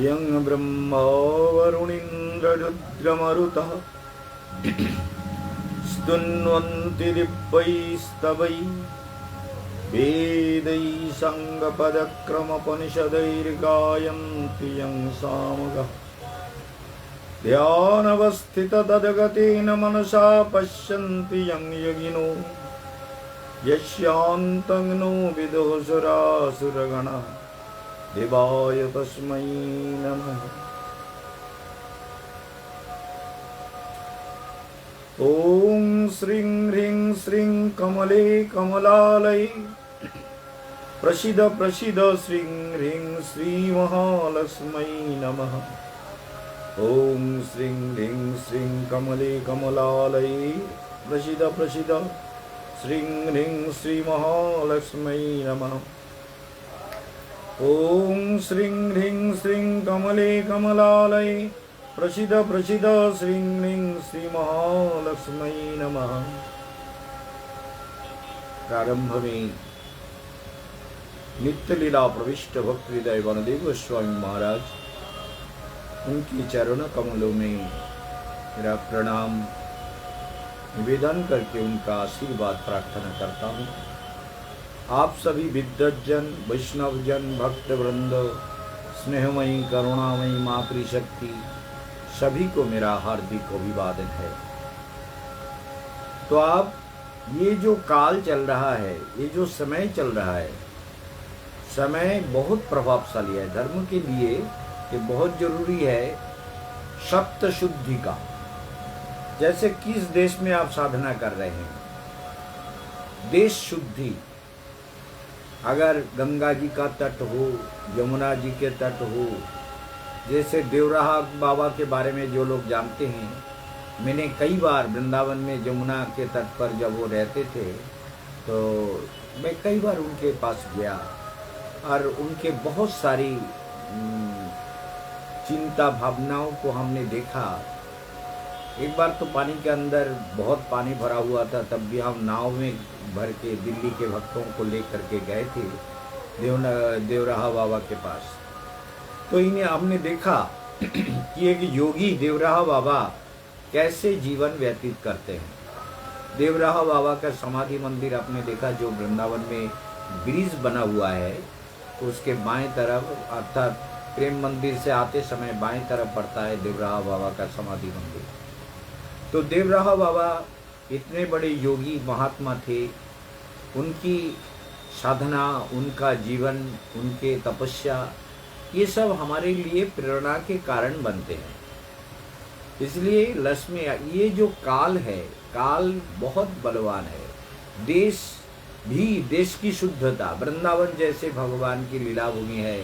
यं ब्रह्मा वरुणीन्द्ररुद्रमरुतः स्तुन्वन्ति दिव्यैस्तवैः वेदैः साङ्गपदक्रमोपनिषदैर्गायन्ति यं सामगाः ध्यानवस्थिततद्गतेन मनसा पश्यन्ति यं योगिनो यस्यान्तं नो विदुः सुरासुरगणा देवाय तस्मै नमः। ॐ श्रीं ह्रीं श्रीं कमले कमलालये प्रसीद प्रसीद श्रीं ह्रीं श्रीमहालक्ष्मै नमः। ॐ श्रीं ह्रीं श्रीं कमले कमलालये प्रसीद प्रसीद श्रीं ह्रीं श्रीमहालक्ष्मै नमः। ॐ श्रीं ह्रीं श्रीं कमले कमलालये प्रसीद प्रसीद श्रीं ह्रीं श्रीमहालक्ष्मै नमः। प्रारंभ में नित्य लीला प्रविष्ट भक्त हृदय वनदेव स्वामी महाराज उनके चरण कमलों में मेरा प्रणाम निवेदन करके उनका आशीर्वाद प्रार्थना करता हूँ। आप सभी विद्वज्जन वैष्णवजन भक्त वृंद स्नेहमयी करुणामयी मातृशक्ति सभी को मेरा हार्दिक अभिवादन है। तो आप ये जो काल चल रहा है, ये जो समय चल रहा है, समय बहुत प्रभावशाली है धर्म के लिए। ये बहुत जरूरी है सप्त शुद्धि का। जैसे किस देश में आप साधना कर रहे हैं, देश शुद्धि, अगर गंगा जी का तट हो, यमुना जी के तट हो, जैसे देवराहा बाबा के बारे में जो लोग जानते हैं, मैंने कई बार वृंदावन में यमुना के तट पर जब वो रहते थे तो मैं कई बार उनके पास गया और उनके बहुत सारी चिंता भावनाओं को हमने देखा। एक बार तो पानी के अंदर बहुत पानी भरा हुआ था, तब भी हम नाव में भर के दिल्ली के भक्तों को लेकर के गए थे देवराहा बाबा के पास। तो इन्हें हमने देखा कि एक योगी देवराहा बाबा कैसे जीवन व्यतीत करते हैं। देवराहा बाबा का समाधि मंदिर आपने देखा जो वृंदावन में ब्रिज बना हुआ है, उसके बाएं तरफ अर्थात प्रेम मंदिर से आते समय बाएं तरफ पड़ता है देवराहा बाबा का समाधि मंदिर। तो देवराहा बाबा इतने बड़े योगी महात्मा थे, उनकी साधना, उनका जीवन, उनके तपस्या, ये सब हमारे लिए प्रेरणा के कारण बनते हैं। इसलिए लक्ष्मी, ये जो काल है, काल बहुत बलवान है। देश भी, देश की शुद्धता, वृंदावन जैसे भगवान की लीला भूमि है,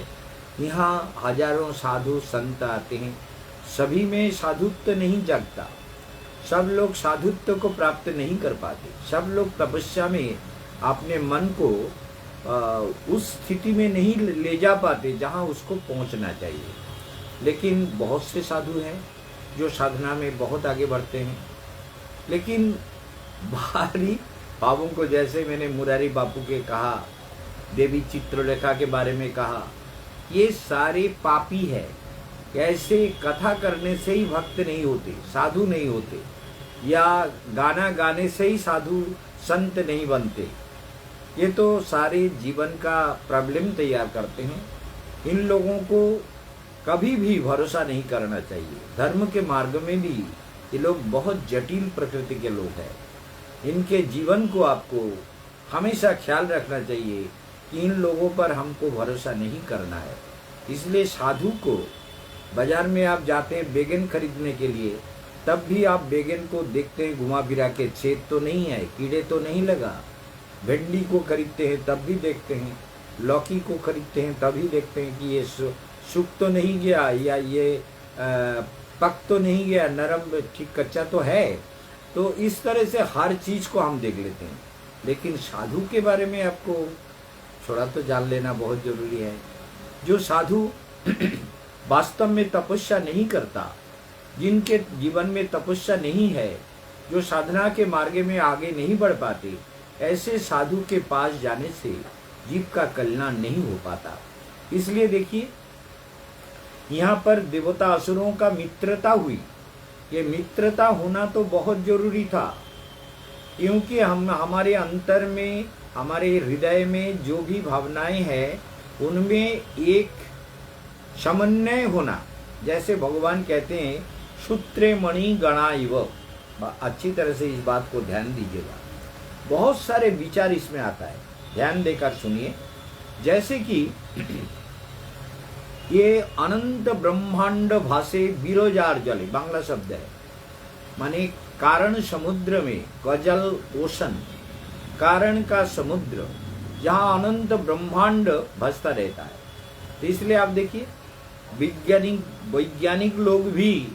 यहाँ हजारों साधु संत आते हैं, सभी में साधुत्व नहीं जगता, सब लोग साधुत्व को प्राप्त नहीं कर पाते, सब लोग तपस्या में अपने मन को उस स्थिति में नहीं ले जा पाते जहाँ उसको पहुँचना चाहिए। लेकिन बहुत से साधु हैं जो साधना में बहुत आगे बढ़ते हैं, लेकिन बाहरी भावों को, जैसे मैंने मुरारी बापू के कहा, देवी चित्रलेखा के बारे में कहा, ये सारे पापी है। ऐसे कथा करने से ही भक्त नहीं होते, साधु नहीं होते, या गाना गाने से ही साधु संत नहीं बनते। ये तो सारे जीवन का प्रॉब्लम तैयार करते हैं। इन लोगों को कभी भी भरोसा नहीं करना चाहिए। धर्म के मार्ग में भी ये लोग बहुत जटिल प्रकृति के लोग हैं। इनके जीवन को आपको हमेशा ख्याल रखना चाहिए कि इन लोगों पर हमको भरोसा नहीं करना है। इसलिए साधु को, बाजार में आप जाते हैं बैगन खरीदने के लिए, तब भी आप बैगन को देखते हैं घुमा फिरा के, छेद तो नहीं है, कीड़े तो नहीं लगा। भिंडी को खरीदते हैं तब भी देखते हैं, लौकी को खरीदते हैं तभी देखते हैं कि ये सूख तो नहीं गया, या ये पक तो नहीं गया, नरम ठीक कच्चा तो है। तो इस तरह से हर चीज़ को हम देख लेते हैं। लेकिन साधु के बारे में आपको थोड़ा तो जान लेना बहुत जरूरी है। जो साधु वास्तव में तपस्या नहीं करता, जिनके जीवन में तपस्या नहीं है, जो साधना के मार्ग में आगे नहीं बढ़ पाते, ऐसे साधु के पास जाने से जीव का कल्याण नहीं हो पाता। इसलिए देखिए, यहाँ पर देवता असुरों का मित्रता हुई। ये मित्रता होना तो बहुत जरूरी था, क्योंकि हम हमारे अंतर में, हमारे हृदय में जो भी भावनाएं हैं उनमें एक समन्वय होना। जैसे भगवान कहते हैं सूत्रे मणि गणा इव। अच्छी तरह से इस बात को ध्यान दीजिएगा, बहुत सारे विचार इसमें आता है, ध्यान देकर सुनिए। जैसे कि ये अनंत ब्रह्मांड भासे बिरोजार जले, बांग्ला शब्द है, माने कारण समुद्र में, गजल ओशन, कारण का समुद्र जहां अनंत ब्रह्मांड भसता रहता है। तो इसलिए आप देखिए वैज्ञानिक लोग भी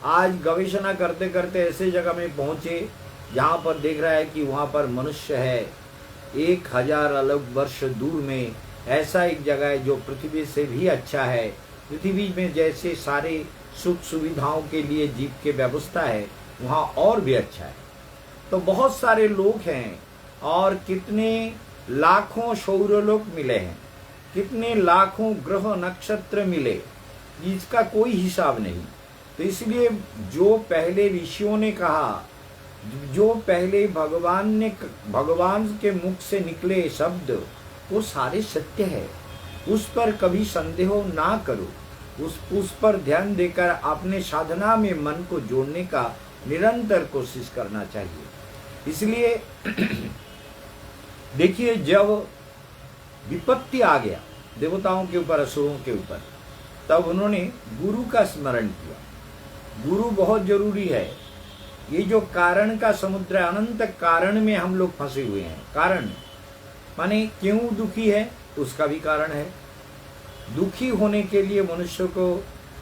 आज गवेषणा करते करते ऐसे जगह में पहुंचे जहां पर देख रहा है कि वहां पर मनुष्य है 1000 अलग वर्ष दूर में। ऐसा एक जगह है जो पृथ्वी से भी अच्छा है, पृथ्वी में जैसे सारे सुख सुविधाओं के लिए जीव के व्यवस्था है वहाँ और भी अच्छा है। तो बहुत सारे लोग हैं और कितने लाखों सौरलोक मिले हैं, कितने लाखों ग्रह नक्षत्र मिले, जिसका कोई हिसाब नहीं। तो इसलिए जो पहले ऋषियों ने कहा, जो पहले भगवान के मुख से निकले शब्द, वो सारे सत्य है। उस पर कभी संदेह ना करो, उस पर ध्यान देकर अपने साधना में मन को जोड़ने का निरंतर कोशिश करना चाहिए। इसलिए देखिए जब विपत्ति आ गया देवताओं के ऊपर, असुरों के ऊपर, तब उन्होंने गुरु का स्मरण किया। गुरु बहुत जरूरी है। ये जो कारण का समुद्र है, अनंत कारण में हम लोग फंसे हुए हैं। कारण माने क्यों दुखी है, उसका भी कारण है। दुखी होने के लिए मनुष्य को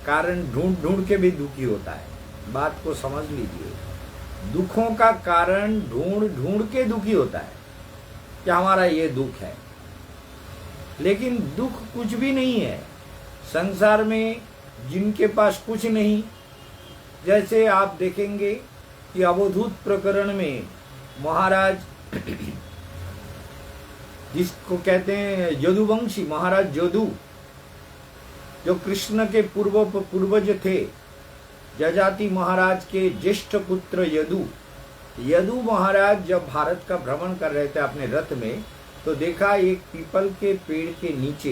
कारण ढूंढ ढूंढ के भी दुखी होता है। बात को समझ लीजिए, दुखों का कारण ढूंढ ढूंढ के दुखी होता है कि हमारा ये दुख है। लेकिन दुख कुछ भी नहीं है संसार में जिनके पास कुछ नहीं। जैसे आप देखेंगे कि अवधूत प्रकरण में महाराज जिसको कहते हैं यदुवंशी, महाराज यदु, जो कृष्ण के पूर्वज थे, जजाति महाराज के ज्येष्ठ पुत्र यदु महाराज जब भारत का भ्रमण कर रहे थे अपने रथ में, तो देखा एक पीपल के पेड़ के नीचे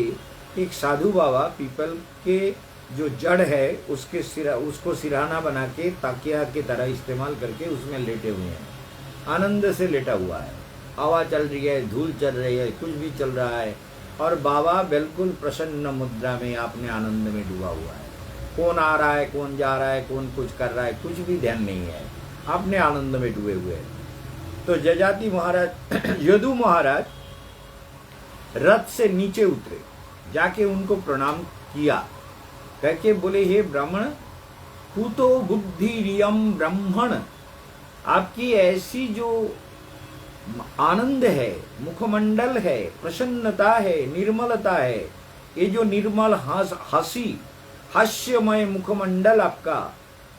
एक साधु बाबा पीपल के जो जड़ है उसको सिरहाना बना के ताकिया की तरह इस्तेमाल करके उसमें लेटे हुए हैं, आनंद से लेटा हुआ है। हवा चल रही है, धूल चल रही है, कुछ भी चल रहा है, और बाबा बिल्कुल प्रसन्न मुद्रा में अपने आनंद में डूबा हुआ है। कौन आ रहा है, कौन जा रहा है, कौन कुछ कर रहा है, कुछ भी ध्यान नहीं है, अपने आनंद में डूबे हुए हैं। तो जजाति महाराज यदु महाराज रथ से नीचे उतरे, जाके उनको प्रणाम किया, कह के बोले हे ब्राह्मण, कुतो बुद्धिरियम ब्राह्मण, आपकी ऐसी जो आनंद है, मुखमंडल है, प्रसन्नता है, निर्मलता है, ये जो निर्मल हंसी हास्यमय मुखमंडल आपका,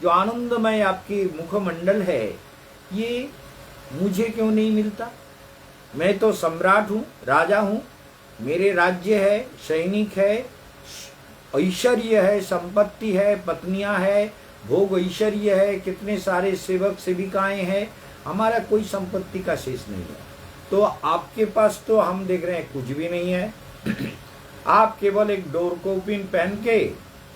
जो आनंदमय आपकी मुखमंडल है, ये मुझे क्यों नहीं मिलता? मैं तो सम्राट हूँ, राजा हूँ, मेरे राज्य है, सैनिक है, ऐश्वर्य है, संपत्ति है, पत्नियां है, भोग ऐश्वर्य है, कितने सारे सेवक सेविकाएं हैं, हमारा कोई संपत्ति का शेष नहीं है। तो आपके पास तो हम देख रहे हैं कुछ भी नहीं है। आप केवल एक डोरकोपिन पहन के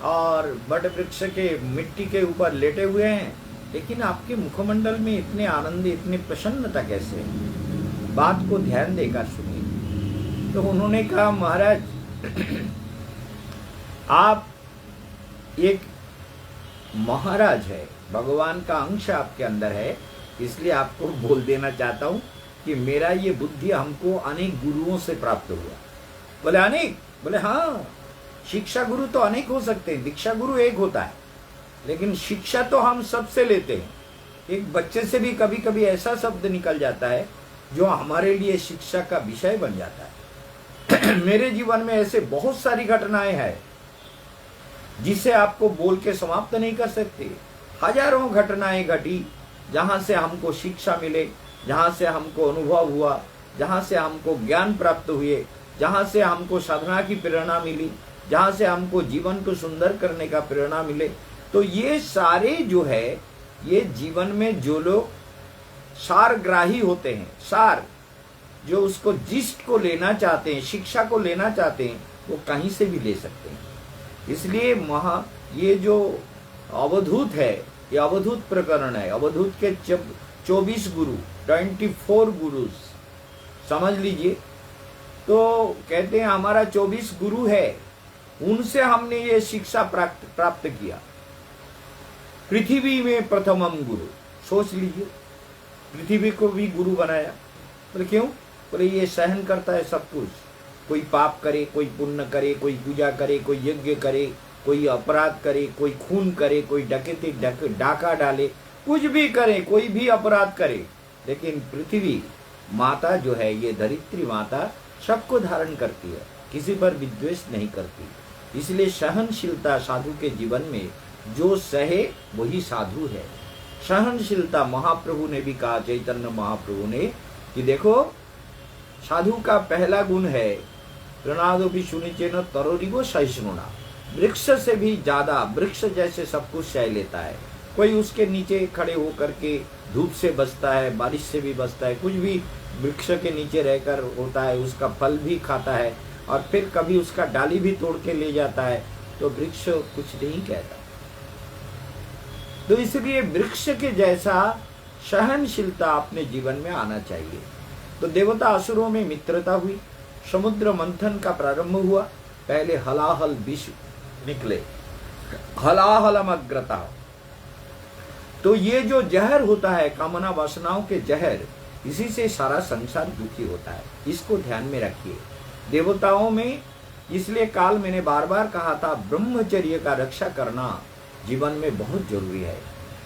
और बट वृक्ष के मिट्टी के ऊपर लेटे हुए हैं, लेकिन आपके मुखमंडल में इतने आनंद, इतनी प्रसन्नता कैसे है? बात को ध्यान देकर सुनिए। तो उन्होंने कहा महाराज आप एक महाराज है, भगवान का अंश आपके अंदर है, इसलिए आपको बोल देना चाहता हूं कि मेरा ये बुद्धि हमको अनेक गुरुओं से प्राप्त हुआ। बोले अनेक? बोले हाँ, शिक्षा गुरु तो अनेक हो सकते हैं, दीक्षा गुरु एक होता है, लेकिन शिक्षा तो हम सबसे लेते हैं। एक बच्चे से भी कभी कभी ऐसा शब्द निकल जाता है जो हमारे लिए शिक्षा का विषय बन जाता है। मेरे जीवन में ऐसे बहुत सारी घटनाएं हैं जिसे आपको बोल के समाप्त नहीं कर सकते। हजारों घटनाएं घटी जहां से हमको शिक्षा मिले, जहां से हमको अनुभव हुआ, जहां से हमको ज्ञान प्राप्त हुए, जहां से हमको साधना की प्रेरणा मिली। जहाँ से हमको जीवन को सुंदर करने का प्रेरणा मिले। तो ये सारे जो है, ये जीवन में जो लोग सारग्राही होते हैं, सार जो उसको जिस्ट को लेना चाहते हैं, शिक्षा को लेना चाहते हैं, वो कहीं से भी ले सकते हैं। इसलिए ये जो अवधूत है, ये अवधूत प्रकरण है। अवधूत के 24 गुरु, 24 गुरु समझ लीजिए। तो कहते हैं हमारा 24 गुरु है, उनसे हमने ये शिक्षा प्राप्त किया। पृथ्वी में प्रथमम गुरु, सोच लीजिए, पृथ्वी को भी गुरु बनाया। बोले क्यों? बोले ये सहन करता है सब कुछ। कोई पाप करे, कोई पुण्य करे, कोई पूजा करे, कोई यज्ञ करे, कोई अपराध करे, कोई खून करे, कोई डकैती डाका डाले, कुछ भी करे, कोई भी अपराध करे, लेकिन पृथ्वी माता जो है, ये धरित्री माता सबको धारण करती है, किसी पर विद्वेष नहीं करती। इसलिए सहनशीलता साधु के जीवन में, जो सहे वही साधु है। सहनशीलता महाप्रभु ने भी कहा, चैतन्य महाप्रभु ने, कि देखो साधु का पहला गुण है प्रणादोपि सुनिचेन तरोरिवो सहिष्णुना। वृक्ष से भी ज्यादा, वृक्ष जैसे सब कुछ सह लेता है। कोई उसके नीचे खड़े होकर के धूप से बचता है, बारिश से भी बचता है, कुछ भी वृक्ष के नीचे रहकर होता है, उसका फल भी खाता है, और फिर कभी उसका डाली भी तोड़ के ले जाता है, तो वृक्ष कुछ नहीं कहता। तो इसलिए वृक्ष के जैसा सहनशीलता अपने जीवन में आना चाहिए। तो देवता असुरों में मित्रता हुई, समुद्र मंथन का प्रारंभ हुआ। पहले हलाहल विष निकले, हलाहलम अग्रता। तो ये जो जहर होता है, कामना वासनाओं के जहर, इसी से सारा संसार दुखी होता है। इसको ध्यान में रखिए। देवताओं में, इसलिए काल मैंने बार बार कहा था, ब्रह्मचर्य का रक्षा करना जीवन में बहुत जरूरी है।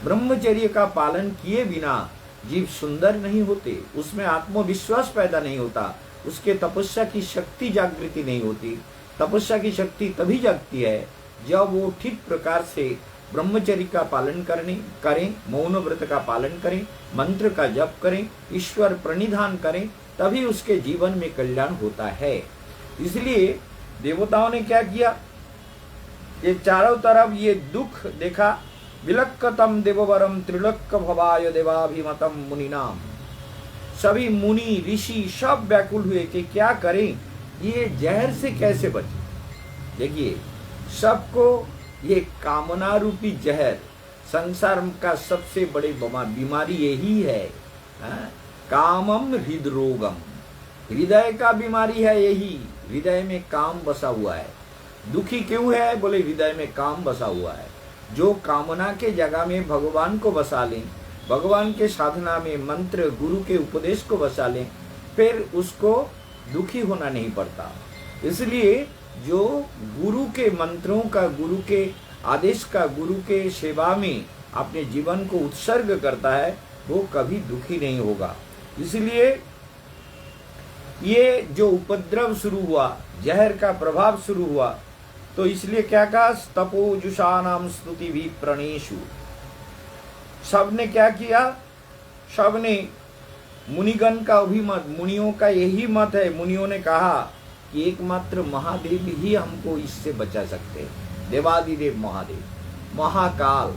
ब्रह्मचर्य का पालन किए बिना जीव सुंदर नहीं होते, उसमें आत्मविश्वास पैदा नहीं होता, उसके तपस्या की शक्ति जागृति नहीं होती। तपस्या की शक्ति तभी जागती है जब वो ठीक प्रकार से ब्रह्मचर्य का पालन करें, मौन व्रत का पालन करें, मंत्र का जप करें, ईश्वर प्रणिधान करें, तभी उसके जीवन में कल्याण होता है। इसलिए देवताओं ने क्या किया, ये चारों तरफ ये दुख देखा। विलक्कतम देववरम त्रिलोक्य भवाय देवाभिमतम मुनिनाम। सभी मुनि ऋषि सब व्याकुल हुए कि क्या करें, ये जहर से कैसे बचे। देखिए, सबको ये कामना रूपी जहर, संसार का सबसे बड़ी बीमारी यही है, कामम हृदरोगम। हृदय का बीमारी है यही, हृदय में काम बसा हुआ है। दुखी क्यों है? बोले हृदय में काम बसा हुआ है। जो कामना के जगह में भगवान को बसा लें, भगवान के साधना में मंत्र गुरु के उपदेश को बसा लें, फिर उसको दुखी होना नहीं पड़ता। इसलिए जो गुरु के मंत्रों का, गुरु के आदेश का, गुरु के सेवा में अपने जीवन को उत्सर्ग करता है, वो कभी दुखी नहीं होगा। इसलिए ये जो उपद्रव शुरू हुआ, जहर का प्रभाव शुरू हुआ, तो इसलिए क्या कहा, तपोजुषानाम स्तुति भी प्रणेशु। सबने क्या किया, सबने मुनिगण का अभिमत, मुनियों का यही मत है। मुनियों ने कहा कि एकमात्र महादेव ही हमको इससे बचा सकते हैं। देवादिदेव महादेव, महाकाल,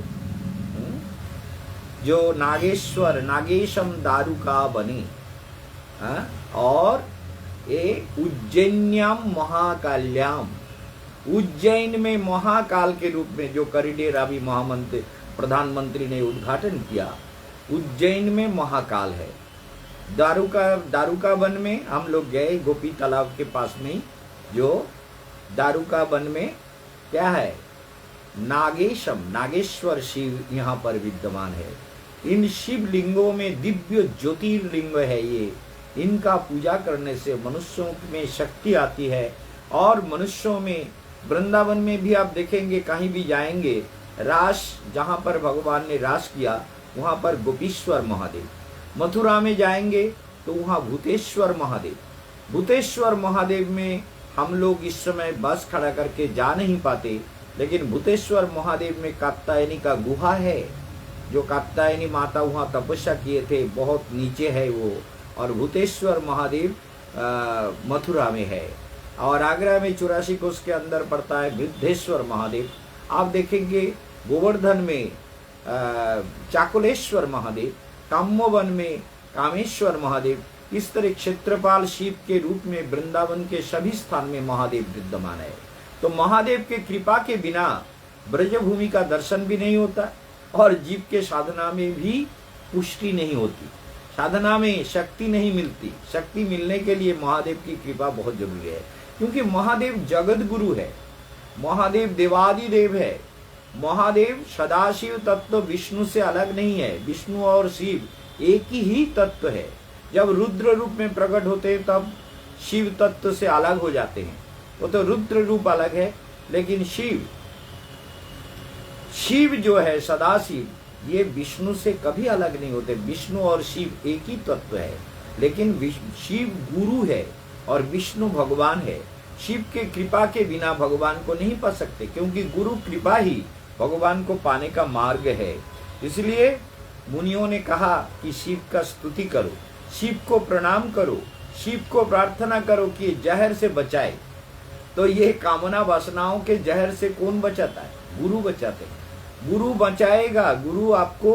जो नागेश्वर, नागेशम दारुका बने, और ये उज्जैन्याम महाकाल्याम, उज्जैन में महाकाल के रूप में, जो करिडेर अभी महामंत्री प्रधानमंत्री ने उद्घाटन किया, उज्जैन में महाकाल है। दारुका वन में हम लोग गए, गोपी तालाब के पास में, जो दारुका वन में क्या है, नागेशम, नागेश्वर शिव यहाँ पर विद्यमान है। इन शिव लिंगों में दिव्य ज्योतिर्लिंग है ये। इनका पूजा करने से मनुष्यों में शक्ति आती है, और मनुष्यों में, वृंदावन में भी आप देखेंगे, कहीं भी जाएंगे, रास जहाँ पर भगवान ने रास किया, वहाँ पर गोपीश्वर महादेव। मथुरा में जाएंगे तो वहाँ भूतेश्वर महादेव। भूतेश्वर महादेव में हम लोग इस समय बस खड़ा करके जा नहीं पाते, लेकिन भूतेश्वर महादेव में कात्यायनी का गुहा है, जो कात्यायनी माता वहाँ तपस्या किए थे, बहुत नीचे है वो। और भूतेश्वर महादेव मथुरा में है। और आगरा में 84 कोस के अंदर पड़ता है वृद्धेश्वर महादेव। आप देखेंगे गोवर्धन में चाकुलेश्वर महादेव, काम्योवन में कामेश्वर महादेव। इस तरह क्षेत्रपाल शिव के रूप में वृंदावन के सभी स्थान में महादेव विद्यमान है। तो महादेव के कृपा के बिना ब्रजभूमि का दर्शन भी नहीं होता और जीव के साधना में भी पुष्टि नहीं होती, साधना में शक्ति नहीं मिलती। शक्ति मिलने के लिए महादेव की कृपा बहुत जरूरी है, क्योंकि महादेव जगत गुरु है, महादेव देवादिदेव है। महादेव सदाशिव तत्व विष्णु से अलग नहीं है। विष्णु और शिव एक ही तत्व है। जब रुद्र रूप में प्रकट होते हैं तब शिव तत्व से अलग हो जाते हैं। वो तो रुद्र रूप अलग है, लेकिन शिव जो है सदाशिव, ये विष्णु से कभी अलग नहीं होते। विष्णु और शिव एक ही तत्व है, लेकिन शिव गुरु है और विष्णु भगवान है। शिव के कृपा के बिना भगवान को नहीं पा सकते, क्योंकि गुरु कृपा ही भगवान को पाने का मार्ग है। इसलिए मुनियों ने कहा कि शिव का स्तुति करो, शिव को प्रणाम करो, शिव को प्रार्थना करो कि जहर से बचाए। तो ये कामना वासनाओं के जहर से कौन बचाता है? गुरु बचाते हैं। गुरु बचाएगा, गुरु आपको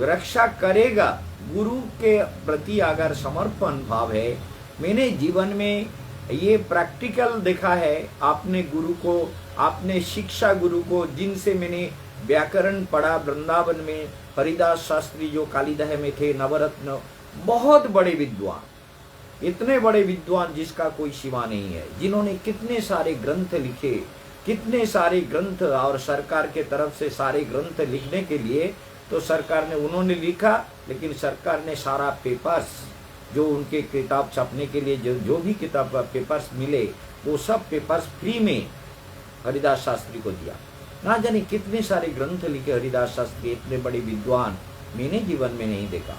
रक्षा करेगा। गुरु के प्रति अगर समर्पण भाव है, मैंने जीवन में ये प्रैक्टिकल देखा है। आपने गुरु को, आपने शिक्षा गुरु को, जिनसे मैंने व्याकरण पढ़ा वृंदावन में, हरिदास शास्त्री जो कालीदह में थे, नवरत्न, बहुत बड़े विद्वान, इतने बड़े विद्वान जिसका कोई सीमा नहीं है, जिन्होंने कितने सारे ग्रंथ लिखे, कितने सारे ग्रंथ, और सरकार के तरफ से सारे ग्रंथ लिखने के लिए तो सरकार ने, उन्होंने लिखा, लेकिन सरकार ने सारा पेपर्स जो उनके किताब छपने के लिए जो भी किताब पेपर्स मिले, वो सब पेपर्स फ्री में हरिदास शास्त्री को दिया। ना जाने कितने सारे ग्रंथ लिखे हरिदास शास्त्री, इतने बड़े विद्वान मैंने जीवन में नहीं देखा।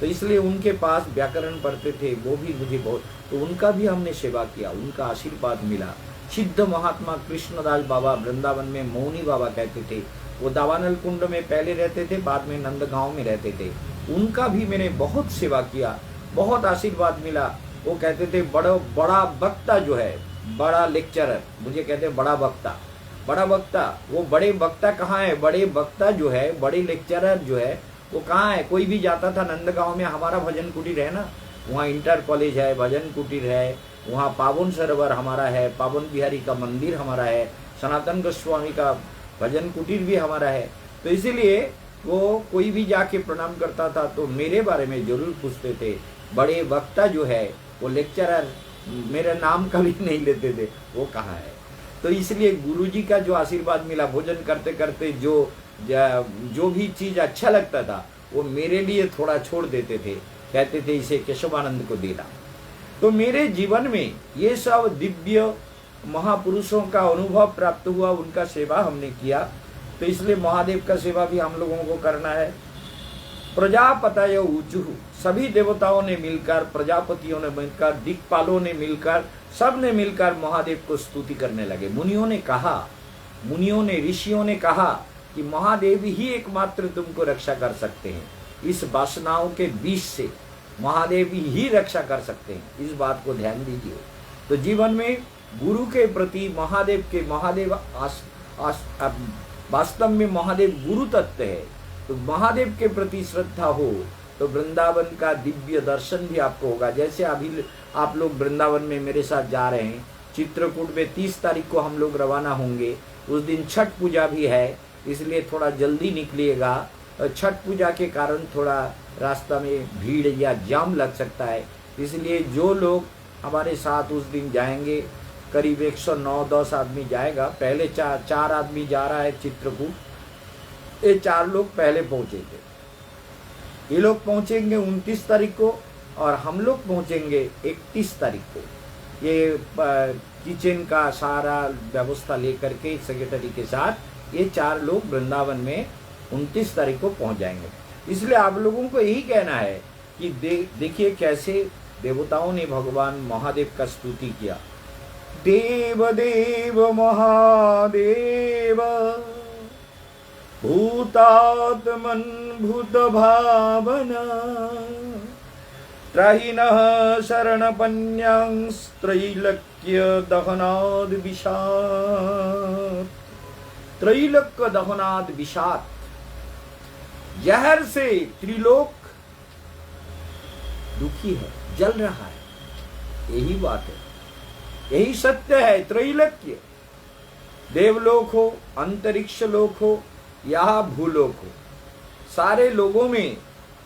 तो इसलिए उनके पास व्याकरण पढ़ते थे, वो भी मुझे बहुत, तो उनका भी हमने सेवा किया, उनका आशीर्वाद मिला। सिद्ध महात्मा कृष्णदास बाबा वृंदावन में मौनी बाबा कहते थे, वो दावानल कुंड में पहले रहते थे, बाद में नंदगांव में रहते थे। उनका भी मैंने बहुत सेवा किया, बहुत आशीर्वाद मिला। वो कहते थे बड़ा वक्ता जो है, बड़ा लेक्चरर, मुझे कहते हैं बड़ा वक्ता, बड़ा वक्ता। वो बड़े वक्ता कहाँ है? बड़े वक्ता जो है, बड़े लेक्चरर जो है, वो कहाँ है? कोई भी जाता था नंदगांव में, हमारा भजन कुटीर है ना, वहाँ इंटर कॉलेज है, भजन कुटीर है, वहाँ पावन सरोवर हमारा है, पावन बिहारी का मंदिर हमारा है, सनातन गोस्वामी का भजन कुटीर भी हमारा है। तो इसीलिए वो कोई भी जाके प्रणाम करता था तो मेरे बारे में जरूर पूछते थे। बड़े वक्ता जो है, वो लेक्चरर, मेरा नाम कभी नहीं लेते थे, वो कहाँ है? तो इसलिए गुरुजी का जो आशीर्वाद मिला, भोजन करते करते जो भी चीज अच्छा लगता था वो मेरे लिए थोड़ा छोड़ देते थे, कहते थे इसे केशवानंद को देना। तो मेरे जीवन में ये सब दिव्य महापुरुषों का अनुभव प्राप्त हुआ, उनका सेवा हमने किया। तो इसलिए महादेव का सेवा भी हम लोगों को करना है। प्रजापतय ऊचुः, सभी देवताओं ने मिलकर, प्रजापतियों ने मिलकर, दिक्पालों ने मिलकर, सब ने मिलकर महादेव को स्तुति करने लगे। मुनियों ने कहा, मुनियों ने, ऋषियों ने कहा कि महादेव ही एकमात्र तुमको रक्षा कर सकते हैं, इस वासनाओं के बीच से महादेव ही रक्षा कर सकते हैं। इस बात को ध्यान दीजिए। तो जीवन में गुरु के प्रति महादेव वास्तव में महादेव गुरु तत्व है। तो महादेव के प्रति श्रद्धा हो तो वृंदावन का दिव्य दर्शन भी आपको होगा। जैसे अभी आप लोग वृंदावन में मेरे साथ जा रहे हैं, चित्रकूट में 30 तारीख को हम लोग रवाना होंगे। उस दिन छठ पूजा भी है, इसलिए थोड़ा जल्दी निकलिएगा। छठ पूजा के कारण थोड़ा रास्ता में भीड़ या जाम लग सकता है, इसलिए जो लोग हमारे साथ उस दिन जाएंगे, करीब 109-10 आदमी जाएगा। पहले चार आदमी जा रहा है चित्रकूट, ये 4 लोग पहले पहुंचेंगे। ये लोग पहुंचेंगे 29 तारीख को और हम लोग पहुंचेंगे 31 तारीख को। ये किचन का सारा व्यवस्था लेकर के सेक्रेटरी के साथ ये 4 लोग वृंदावन में 29 तारीख को पहुंच जाएंगे। इसलिए आप लोगों को यही कहना है कि देखिए कैसे देवताओं ने भगवान महादेव का स्तुति किया। देव देव महादेव भूतात्मन भूत भावना त्रयिनः शरणपन्यांस्त्रैलक्य दहनाद विषात्। त्रैलोक्य दहनाद विषात्, जहर से त्रिलोक दुखी है, जल रहा है। यही बात है, यही सत्य है। त्रैलोक्य, देवलोक हो, अंतरिक्ष लोक हो या भूलोक हो, सारे लोगों में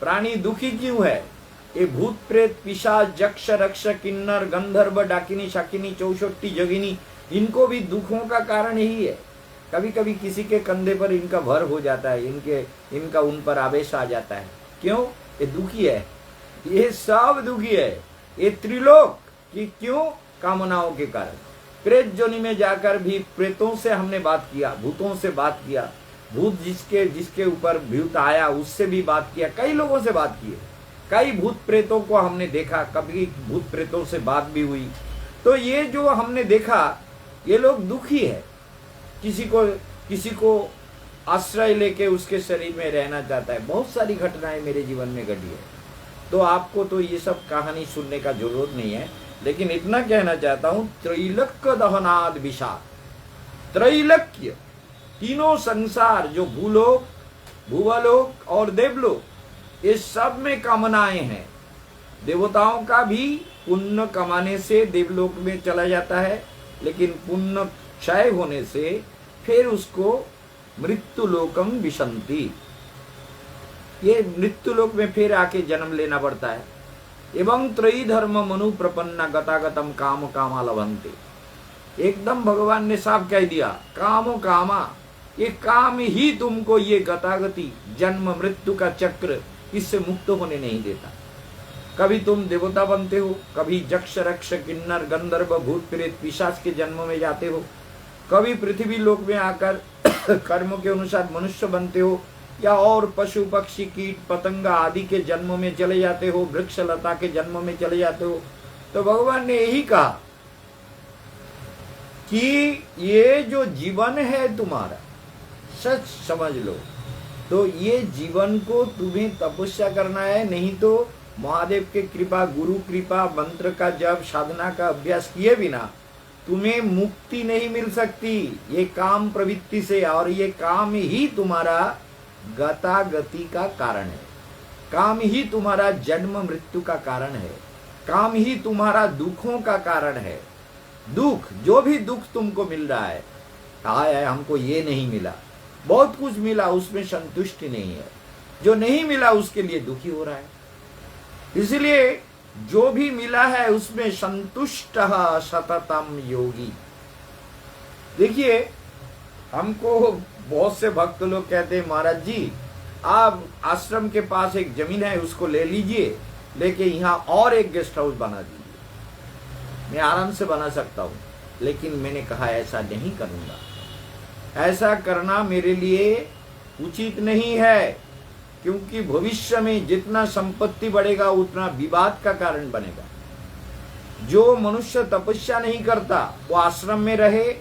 प्राणी दुखी क्यों है? ये भूत प्रेत पिशाच यक्ष रक्ष किन्नर गंधर्व डाकिनी शाकिनी चौषट्टी जोगिनी, इनको भी दुखों का कारण यही है। कभी कभी किसी के कंधे पर इनका भर हो जाता है, इनका उन पर आवेश आ जाता है। क्यों? ये दुखी है, ये सब दुखी है। ये त्रिलोक की क्यों? कामनाओं के कारण। प्रेत जोनि में जाकर भी प्रेतों से हमने बात किया, भूतों से बात किया, भूत जिसके ऊपर भूत आया उससे भी बात किया, कई लोगों से बात की है, कई भूत प्रेतों को हमने देखा, कभी भूत प्रेतों से बात भी हुई। तो ये जो हमने देखा, ये लोग दुखी है। किसी को आश्रय लेके उसके शरीर में रहना चाहता है। बहुत सारी घटनाएं मेरे जीवन में घटी है, तो आपको तो ये सब कहानी सुनने का जरूरत नहीं है, लेकिन इतना कहना चाहता हूं, त्रैलोक्य दहनाद विषाद। त्रैलोक्य, तीनों संसार, जो भूलोक, भूवलोक और देवलोक, ये सब में कामनाएं हैं। देवताओं का भी पुण्य कमाने से देवलोक में चला जाता है, लेकिन पुण्य क्षय होने से फिर उसको मृत्यु लोकम विशंति, ये मृत्यु लोक में फिर आके जन्म लेना पड़ता है। एवं त्रयी धर्म मनु प्रपन्ना गतागतम काम कामा लभंते। एकदम भगवान ने साफ कह दिया, कामो कामा, ये काम ही तुमको ये गतागति जन्म मृत्यु का चक्र इससे मुक्त होने नहीं देता। कभी तुम देवता बनते हो, कभी यक्ष रक्ष किन्नर गंधर्व भूत प्रेत पिशाच के जन्म में जाते हो, कभी पृथ्वी लोक में आकर कर्मों के अनुसार मनुष्य बनते हो, या और पशु पक्षी कीट पतंगा आदि के जन्म में चले जाते हो, वृक्ष लता के जन्म में चले जाते हो। तो भगवान ने यही कहा कि ये जो जीवन है तुम्हारा, सच समझ लो, तो ये जीवन को तुम्हें तपस्या करना है, नहीं तो महादेव के कृपा, गुरु कृपा, मंत्र का जप, साधना का अभ्यास किए बिना तुम्हें मुक्ति नहीं मिल सकती ये काम प्रवृत्ति से। और ये काम ही तुम्हारा गतागति का कारण है, काम ही तुम्हारा जन्म मृत्यु का कारण है, काम ही तुम्हारा दुखों का कारण है। दुख, जो भी दुख तुमको मिल रहा है, हाय हमको ये नहीं मिला, बहुत कुछ मिला उसमें संतुष्टि नहीं है, जो नहीं मिला उसके लिए दुखी हो रहा है। इसलिए जो भी मिला है उसमें संतुष्ट सततम योगी। देखिए, हमको बहुत से भक्त लोग कहते हैं, महाराज जी आप आश्रम के पास एक जमीन है उसको ले लीजिए, लेके यहाँ और एक गेस्ट हाउस बना दीजिए। मैं आराम से बना सकता हूँ, लेकिन मैंने कहा ऐसा नहीं करूंगा, ऐसा करना मेरे लिए उचित नहीं है, क्योंकि भविष्य में जितना संपत्ति बढ़ेगा उतना विवाद का कारण बनेगा। जो मनुष्य तपस्या नहीं करता वो आश्रम में रहे,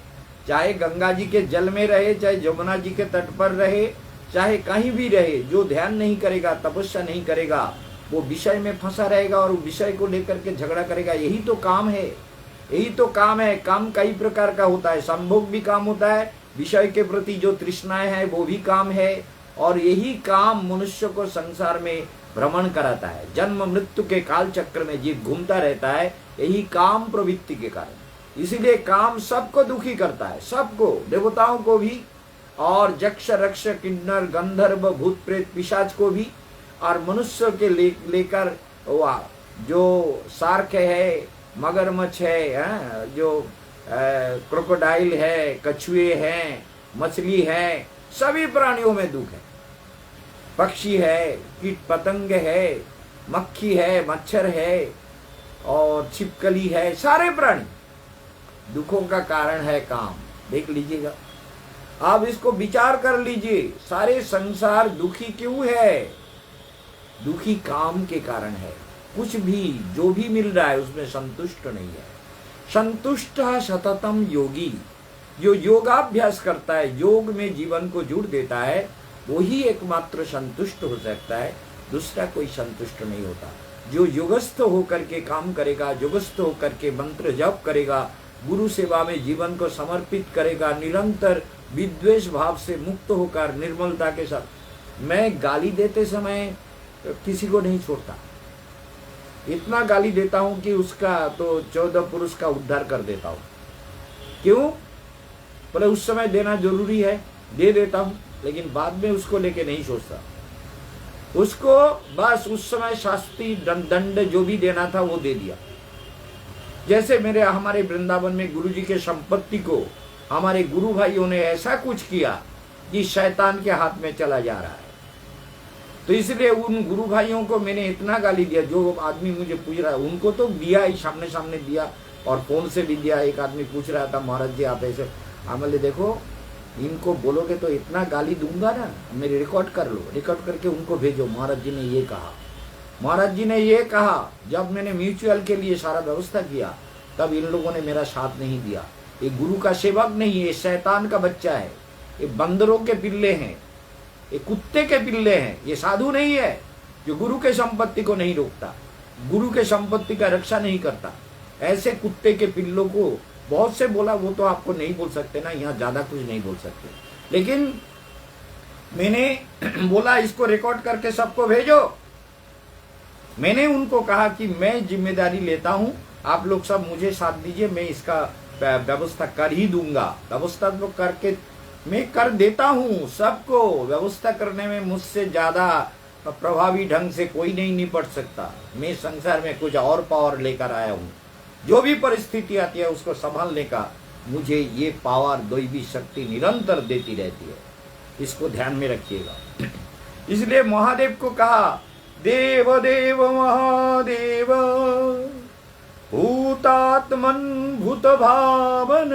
चाहे गंगा जी के जल में रहे, चाहे यमुना जी के तट पर रहे, चाहे कहीं भी रहे, जो ध्यान नहीं करेगा, तपस्या नहीं करेगा, वो विषय में फंसा रहेगा और विषय को लेकर के झगड़ा करेगा। यही तो काम है, यही तो काम है। काम कई प्रकार का होता है, संभोग भी काम होता है, विषय के प्रति जो तृष्णाएं है वो भी काम है, और यही काम मनुष्य को संसार में भ्रमण कराता है। जन्म मृत्यु के काल चक्र में जीव घूमता रहता है, यही काम प्रवृत्ति के कारण। इसीलिए काम सबको दुखी करता है, सबको, देवताओं को भी, और यक्ष रक्ष किन्नर गंधर्व भूत प्रेत पिशाच को भी, और मनुष्य के लेकर जो शार्क है, मगरमच्छ है, जो क्रोकोडाइल है, कछुए हैं, मछली है, सभी प्राणियों में दुख है। पक्षी है, कीट पतंग है, मक्खी है, मच्छर है और छिपकली है, सारे प्राणी दुखों का कारण है काम। देख लीजिएगा, आप इसको विचार कर लीजिए, सारे संसार दुखी क्यों है? दुखी काम के कारण है। कुछ भी जो भी मिल रहा है उसमें संतुष्ट नहीं है। संतुष्ट सततम योगी, जो योगाभ्यास करता है, योग में जीवन को जुड़ देता है, वही एकमात्र संतुष्ट हो सकता है, दूसरा कोई संतुष्ट नहीं होता। जो योगस्थ होकर के काम करेगा, योगस्थ होकर के मंत्र जप करेगा, गुरु सेवा में जीवन को समर्पित करेगा, निरंतर विद्वेष भाव से मुक्त होकर निर्मलता के साथ। मैं गाली देते समय किसी को नहीं छोड़ता, इतना गाली देता हूं कि उसका तो 14 पुरुष का उद्धार कर देता हूं। क्यों? बोले उस समय देना जरूरी है, दे देता हूं, लेकिन बाद में उसको लेके नहीं सोचता। उसको बस उस समय शास्त्री दंड जो भी देना था वो दे दिया। जैसे हमारे वृंदावन में गुरुजी के संपत्ति को हमारे गुरु भाइयों ने ऐसा कुछ किया कि शैतान के हाथ में चला जा रहा है। तो इसलिए उन गुरु भाइयों को मैंने इतना गाली दिया। जो आदमी मुझे पूछ रहा है उनको तो दिया ही, सामने सामने दिया और फोन से भी दिया। एक आदमी पूछ रहा था, महाराज जी आप ऐसे, बोले देखो इनको बोलोगे तो इतना गाली दूंगा ना, मेरे रिकॉर्ड कर लो, रिकॉर्ड करके उनको भेजो, महाराज जी ने ये कहा, महाराज जी ने ये कहा। जब मैंने म्यूचुअल के लिए सारा व्यवस्था किया तब इन लोगों ने मेरा साथ नहीं दिया। ये गुरु का सेवक नहीं है, ये शैतान का बच्चा है, ये बंदरों के पिल्ले हैं, ये कुत्ते के पिल्ले हैं, ये साधु नहीं है जो गुरु के संपत्ति को नहीं रोकता, गुरु के संपत्ति का रक्षा नहीं करता। ऐसे कुत्ते के पिल्लों को बहुत से बोला, वो तो आपको नहीं बोल सकते ना, यहाँ ज्यादा कुछ नहीं बोल सकते, लेकिन मैंने बोला इसको रिकॉर्ड करके सबको भेजो। मैंने उनको कहा कि मैं जिम्मेदारी लेता हूं, आप लोग सब मुझे साथ दीजिए, मैं इसका व्यवस्था कर ही दूंगा। व्यवस्था तो करके मैं कर देता हूं सबको। व्यवस्था करने में मुझसे ज्यादा प्रभावी ढंग से कोई नहीं निपट सकता। मैं संसार में कुछ और पावर लेकर आया हूं। जो भी परिस्थिति आती है उसको संभालने का मुझे ये पावर, दैवी शक्ति निरंतर देती रहती है। इसको ध्यान में रखिएगा। इसलिए महादेव को कहा, देव देव महादेव भूतात्मन भूत भावन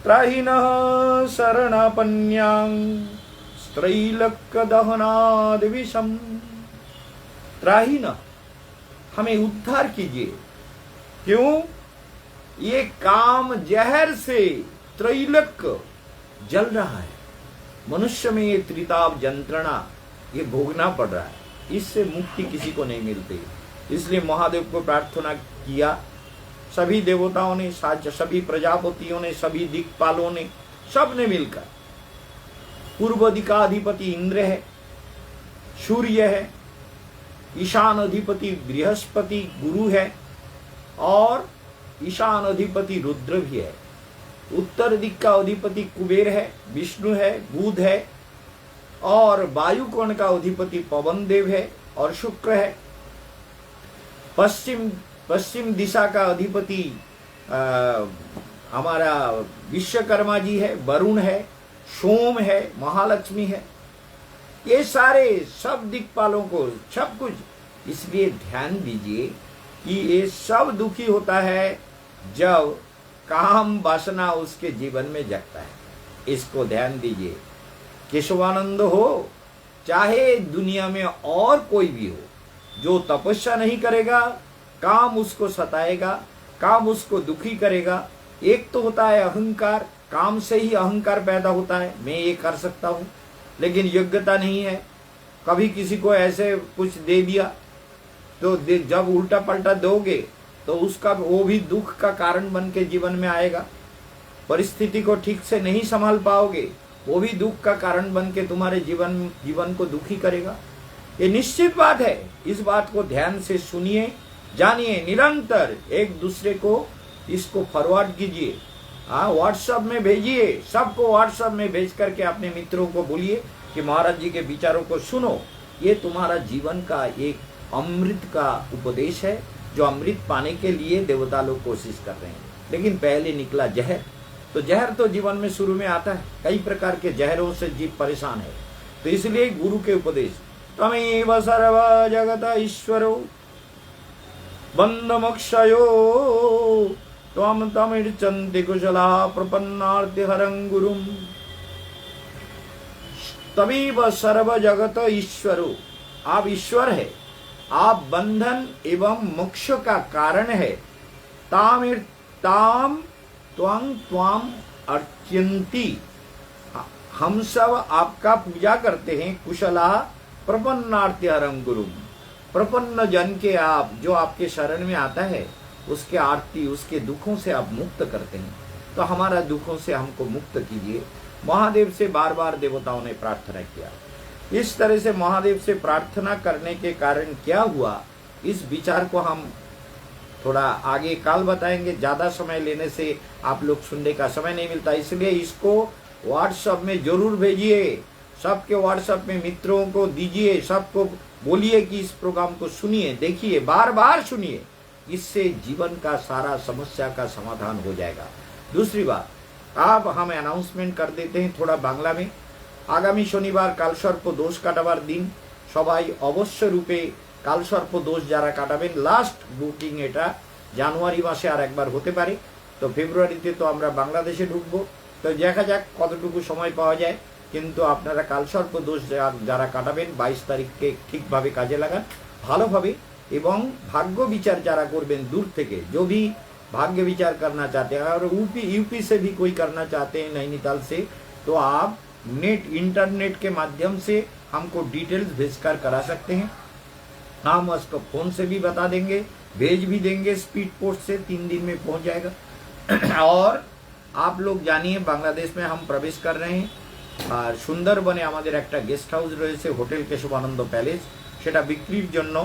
त्राहिनः शरणपन्यां स्त्रैलक्य दहनाद विषम। त्राहिनः, हमें उद्धार कीजिए। क्यों? ये काम जहर से त्रैलक्य जल रहा है। मनुष्य में ये त्रिताप यंत्रणा ये भोगना पड़ रहा है, इससे मुक्ति किसी को नहीं मिलती। इसलिए महादेव को प्रार्थना किया। सभी देवताओं ने, सभी प्रजापतियों ने, सभी दिक्पालों ने, सब ने मिलकर। पूर्व दिकाधिपति इंद्र है, सूर्य है, ईशान अधिपति बृहस्पति गुरु है और ईशान अधिपति रुद्र भी है। उत्तर दिक का अधिपति कुबेर है, विष्णु है, बुध है और वायुकोण का अधिपति पवन देव है और शुक्र है। पश्चिम दिशा का अधिपति हमारा विश्वकर्मा जी है, वरुण है, सोम है, महालक्ष्मी है। ये सारे सब दिक्पालों को सब कुछ। इसलिए ध्यान दीजिए कि ये सब दुखी होता है जब काम वासना उसके जीवन में जगता है। इसको ध्यान दीजिए। केशवानंद हो चाहे दुनिया में और कोई भी हो, जो तपस्या नहीं करेगा काम उसको सताएगा, काम उसको दुखी करेगा। एक तो होता है अहंकार, काम से ही अहंकार पैदा होता है, मैं ये कर सकता हूं, लेकिन योग्यता नहीं है। कभी किसी को ऐसे कुछ दे दिया तो जब उल्टा पलटा दोगे तो उसका वो भी दुख का कारण बन के जीवन में आएगा। परिस्थिति को ठीक से नहीं संभाल पाओगे, वो भी दुख का कारण बन के तुम्हारे जीवन को दुखी करेगा। ये निश्चित बात है। इस बात को ध्यान से सुनिए, जानिए, निरंतर एक दूसरे को इसको फॉरवर्ड कीजिए। व्हाट्सएप में भेजिए, सबको व्हाट्सएप में भेज करके अपने मित्रों को बोलिए कि महाराज जी के विचारों को सुनो। ये तुम्हारा जीवन का एक अमृत का उपदेश है, जो अमृत पाने के लिए देवता लोग कोशिश कर रहे हैं। लेकिन पहले निकला जहर। तो जहर तो जीवन में शुरू में आता है, कई प्रकार के जहरों से जीव परेशान है। तो इसलिए गुरु के उपदेश, तमेव सर्व जगत ईश्वरो बंधमक्षयो त्वं तमिर्चन्ति कुशला प्रपन्नार्ति हरं गुरुम। तमेव सर्व जगत ईश्वरो, आप ईश्वर है, आप बंधन एवं मोक्ष का कारण है। ताम त्वं त्वाम अर्चन्ति, हम सब आपका पूजा करते हैं। कुशला प्रपन्नार्ति हरं गुरुम, प्रपन्न जन के आप जो आपके शरण में आता है उसके आरती उसके दुखों से आप मुक्त करते हैं। तो हमारा दुखों से हमको मुक्त कीजिए। महादेव से बार बार देवताओं ने प्रार्थना किया। इस तरह से महादेव से प्रार्थना करने के कारण क्या हुआ, इस विचार को हम थोड़ा आगे काल बताएंगे। ज्यादा समय लेने से आप लोग सुनने का समय नहीं मिलता, इसलिए इसको व्हाट्सएप में जरूर भेजिए, सबके व्हाट्सएप में मित्रों को दीजिए, सबको बोलिए कि इस प्रोग्राम को सुनिए, देखिए, बार बार सुनिए। इससे जीवन का सारा समस्या का समाधान हो जाएगा। दूसरी बात, अब हम अनाउंसमेंट कर देते हैं थोड़ा बांग्ला में। आगामी शनिवार कालसर्प दोष काटाबार दिन, सबाई अवश्य रूपे कालसर्प दोष যারা কাটাবেন, লাস্ট বুকিং এটা জানুয়ারি মাসে আর একবার হতে পারে। তো ফেব্রুয়ারিতে তো আমরা বাংলাদেশে ঢুকবো, তো দেখা যাক কতটুকু সময় পাওয়া যায়। কিন্তু আপনারা কালসর্প দোষ যারা কাটাবেন 22 তারিখকে ঠিকভাবে কাজে লাগান ভালোভাবে। এবং भाग्य विचार যারা করবেন दूर থেকে, जो भी भाग्य विचार करना चाहते हैं और यूपी से भी कोई करना चाहते हैं नैनीताल से, तो आप नेट इंटरनेट के माध्यम से हमको डिटेल्स भेजकर करा सकते हैं। हम उसको फोन से भी बता देंगे, भेज भी देंगे स्पीड पोस्ट से, 3 दिन में पहुंच जाएगा। और आप लोग जानिए बांग्लादेश में हम प्रवेश कर रहे हैं। আর সুন্দরবনে আমাদের একটা গেস্ট হাউস রয়েছে, হোটেল কেশবানন্দ প্যালেস, সেটা বিক্রির জন্য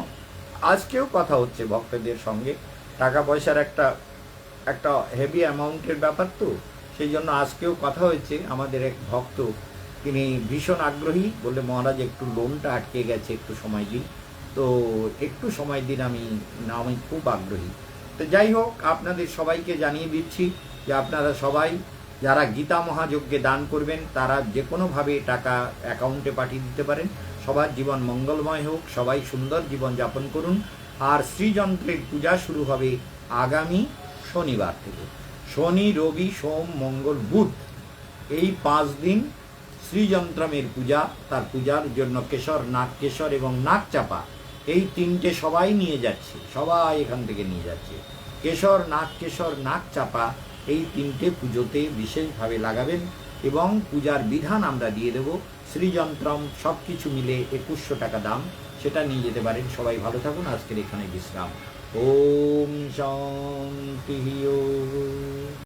আজকেও কথা হচ্ছে ভক্তদের সঙ্গে। টাকা পয়সার একটা হেভি অ্যামাউন্টের ব্যাপার, তো সেই জন্য আজকেও কথা হয়েছে। আমাদের এক ভক্ত তিনি ভীষণ আগ্রহী, বললে মহারাজ একটু লোনটা আটকে গেছে, একটু সময় দিন। তো একটু সময় দিন, আমি খুব আগ্রহী। তো যাই হোক, আপনাদের সবাইকে জানিয়ে দিচ্ছি যে আপনারা সবাই যারা গীতা মহাযজ্ঞে দান করবেন তারা যে কোনোভাবে টাকা অ্যাকাউন্টে পাঠিয়ে দিতে পারেন। সবার জীবন মঙ্গলময় হোক, সবাই সুন্দর জীবন যাপন করুন। আর শ্রীযন্ত্রের পূজা শুরু হবে আগামী শনিবার থেকে। শনি, রবি, সোম, মঙ্গল, বুধ, এই 5 দিন শ্রীযন্ত্রমের পূজা। তার পূজার জন্য কেশর, নাগ কেশর এবং নাগ চাপা, এই 3টে সবাই নিয়ে যাচ্ছে, সবাই এখান থেকে নিয়ে যাচ্ছে। কেশর, নাগ চাপা এই 3টে পুজোতে বিশেষভাবে লাগাবেন এবং পূজার বিধান আমরা দিয়ে দেব। শ্রীযন্ত্রম সব কিছু মিলে 2100 টাকা দাম, সেটা নিয়ে যেতে পারেন। সবাই ভালো থাকুন, আজকের এখানে বিশ্রাম। ওম শান্তি।